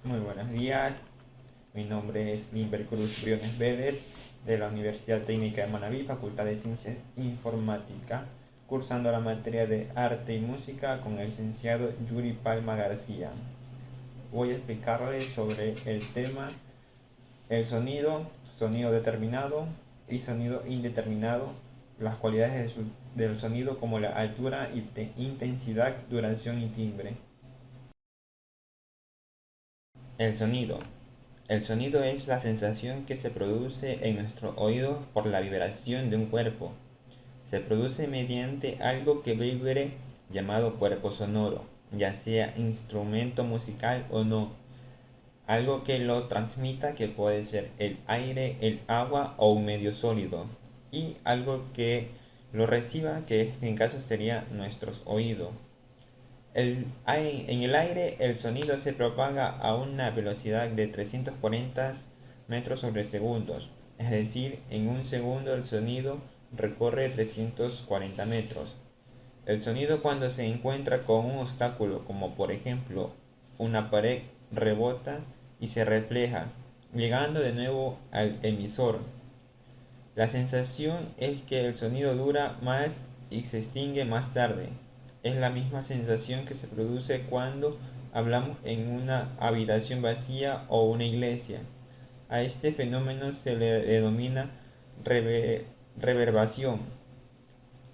Muy buenos días, mi nombre es Limber Cruz Briones Vélez de la Universidad Técnica de Manabí, Facultad de Ciencias Informática, cursando la materia de Arte y Música con el licenciado Yuri Palma García. Voy a explicarles sobre el tema el sonido, sonido determinado y sonido indeterminado, las cualidades del sonido como la altura, intensidad, duración y timbre. El sonido. El sonido es la sensación que se produce en nuestro oído por la vibración de un cuerpo. Se produce mediante algo que vibre llamado cuerpo sonoro, ya sea instrumento musical o no. Algo que lo transmita, que puede ser el aire, el agua o un medio sólido. Y algo que lo reciba, que en caso sería nuestros oídos. En el aire el sonido se propaga a una velocidad de 340 metros sobre segundos, es decir, en un segundo el sonido recorre 340 metros. El sonido cuando se encuentra con un obstáculo, como por ejemplo una pared, rebota y se refleja, llegando de nuevo al emisor. La sensación es que el sonido dura más y se extingue más tarde. Es la misma sensación que se produce cuando hablamos en una habitación vacía o una iglesia. A este fenómeno se le denomina reverberación.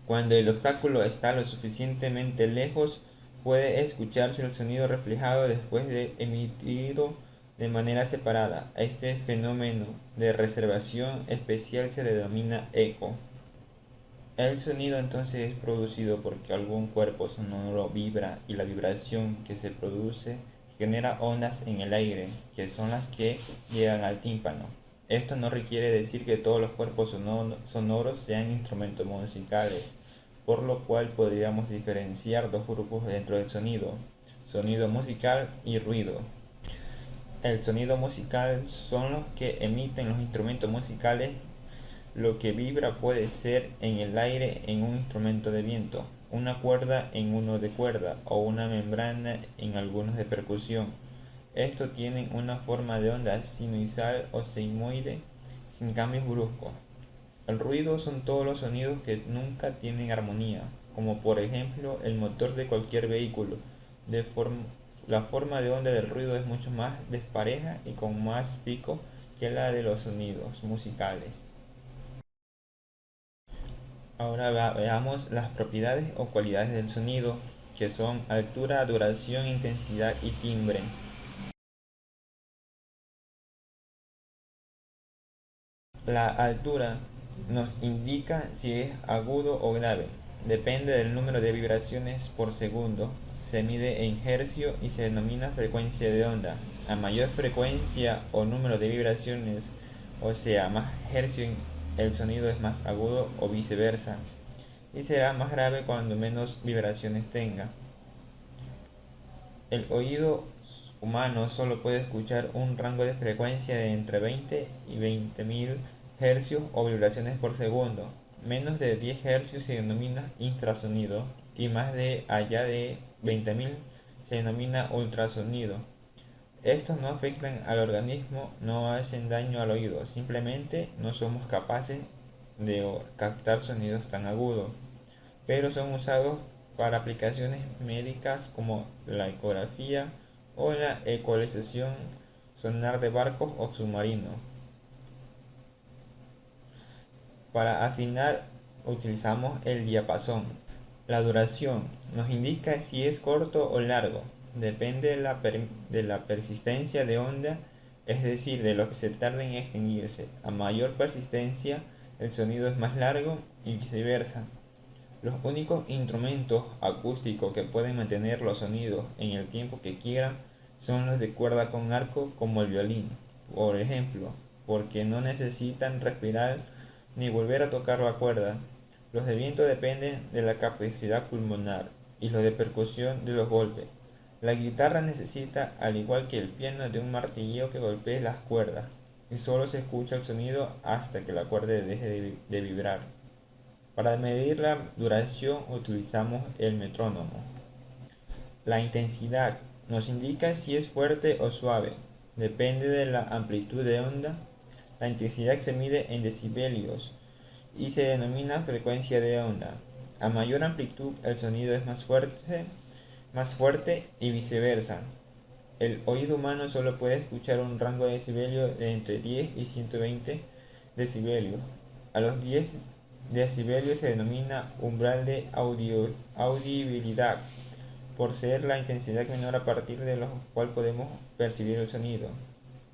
Cuando el obstáculo está lo suficientemente lejos, puede escucharse el sonido reflejado después de emitido de manera separada. A este fenómeno de reservación especial se le denomina eco. El sonido entonces es producido porque algún cuerpo sonoro vibra y la vibración que se produce genera ondas en el aire, que son las que llegan al tímpano. Esto no requiere decir que todos los cuerpos sonoros sean instrumentos musicales, por lo cual podríamos diferenciar dos grupos dentro del sonido: sonido musical y ruido. El sonido musical son los que emiten los instrumentos musicales. Lo que vibra puede ser en el aire en un instrumento de viento, una cuerda en uno de cuerda o una membrana en algunos de percusión. Estos tienen una forma de onda sinusoidal o sigmoide sin cambios bruscos. El ruido son todos los sonidos que nunca tienen armonía, como por ejemplo el motor de cualquier vehículo. La forma de onda del ruido es mucho más despareja y con más pico que la de los sonidos musicales. Ahora veamos las propiedades o cualidades del sonido, que son altura, duración, intensidad y timbre. La altura nos indica si es agudo o grave. Depende del número de vibraciones por segundo. Se mide en hercio y se denomina frecuencia de onda. A mayor frecuencia o número de vibraciones, o sea, más hercio, el sonido es más agudo o viceversa, y será más grave cuando menos vibraciones tenga. El oído humano solo puede escuchar un rango de frecuencia de entre 20 y 20.000 hercios o vibraciones por segundo. Menos de 10 hercios se denomina infrasonido y más de allá de 20.000 se denomina ultrasonido. Estos no afectan al organismo, no hacen daño al oído, simplemente no somos capaces de captar sonidos tan agudos, pero son usados para aplicaciones médicas como la ecografía o la ecualización sonar de barcos o submarinos. Para afinar utilizamos el diapasón. La duración nos indica si es corto o largo. Depende de la persistencia de onda, es decir, de lo que se tarda en extinguirse. A mayor persistencia, el sonido es más largo y viceversa. Los únicos instrumentos acústicos que pueden mantener los sonidos en el tiempo que quieran son los de cuerda con arco, como el violín, por ejemplo, porque no necesitan respirar ni volver a tocar la cuerda. Los de viento dependen de la capacidad pulmonar y los de percusión de los golpes. La guitarra necesita, al igual que el piano, de un martillo que golpee las cuerdas, y solo se escucha el sonido hasta que la cuerda deje de vibrar. Para medir la duración utilizamos el metrónomo. La intensidad Nos indica si es fuerte o suave. Depende de la amplitud de onda. La intensidad se mide en decibelios y se denomina frecuencia de onda. A mayor amplitud el sonido es más fuerte y viceversa. El oído humano solo puede escuchar un rango de decibelios de entre 10 y 120 decibelios. A los 10 decibelios se denomina umbral de audibilidad, por ser la intensidad menor a partir de la cual podemos percibir el sonido.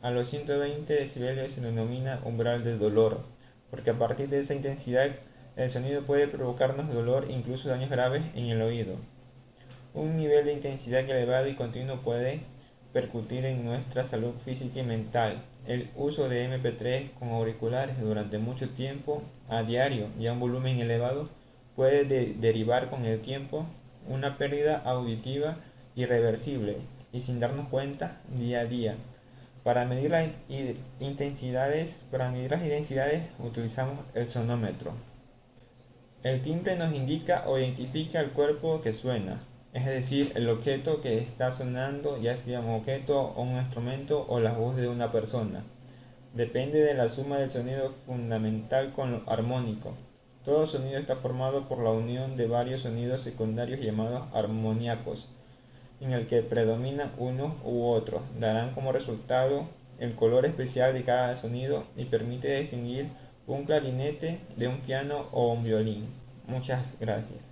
A los 120 decibelios se denomina umbral del dolor, porque a partir de esa intensidad el sonido puede provocarnos dolor e incluso daños graves en el oído. Un nivel de intensidad elevado y continuo puede percutir en nuestra salud física y mental. El uso de MP3 con auriculares durante mucho tiempo a diario y a un volumen elevado puede derivar con el tiempo una pérdida auditiva irreversible y sin darnos cuenta día a día. Para medir las intensidades utilizamos el sonómetro. El timbre nos indica o identifica el cuerpo que suena, es decir, el objeto que está sonando, ya sea un objeto o un instrumento o la voz de una persona. Depende de la suma del sonido fundamental con lo armónico. Todo sonido está formado por la unión de varios sonidos secundarios llamados armoníacos, en el que predominan unos u otros. Darán como resultado el color especial de cada sonido y permite distinguir un clarinete de un piano o un violín. Muchas gracias.